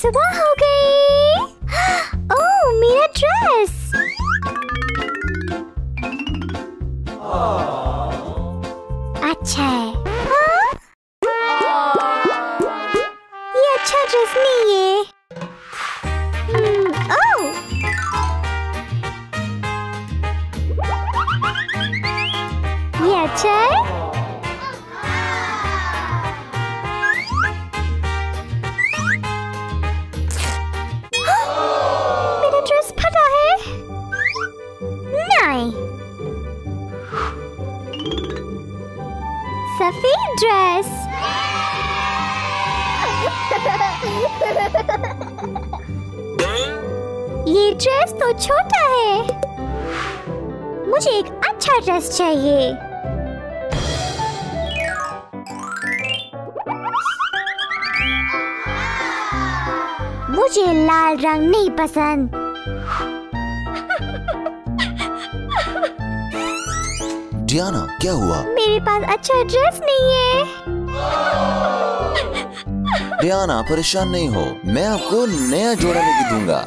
सुबह हो गई। ओह, मेरा ड्रेस। अच्छा है। हाँ? ये अच्छा ड्रेस नहीं है। ओह, ये अच्छा है। मेरा ड्रेस फटा है। नहीं, सफेद ड्रेस। ये ड्रेस तो छोटा है। मुझे एक अच्छा ड्रेस चाहिए। मुझे लाल रंग नहीं पसंद। डियाना, क्या हुआ? मेरे पास अच्छा ड्रेस नहीं है। डियाना, परेशान नहीं हो, मैं आपको नया जोड़ा लेके दूंगा।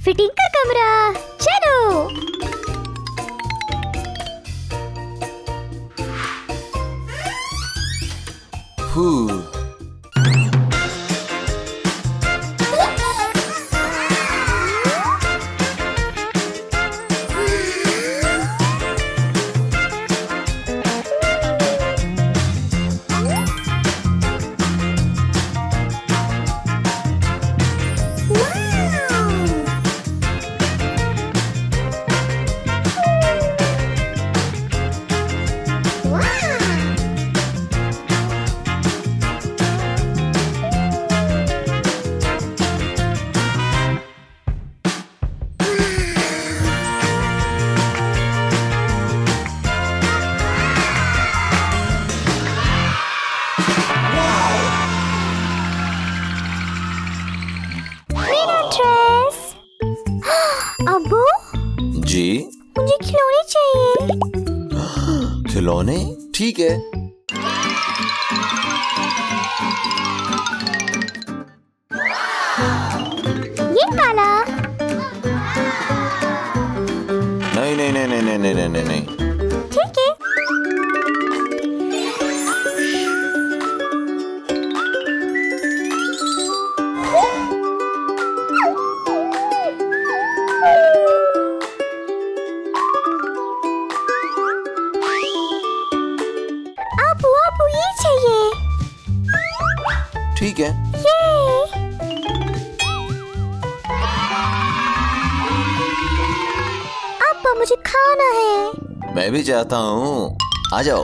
फिटिंग का कमरा, चलो। अब्बू जी, मुझे खिलौने चाहिए। खिलौने? ठीक है। ये काला। नहीं नहीं नहीं नहीं नहीं नहीं नहीं नहीं। ठीक है। आपू ये चाहिए। ठीक है। आपा, मुझे खाना है। मैं भी चाहता हूँ, आ जाओ।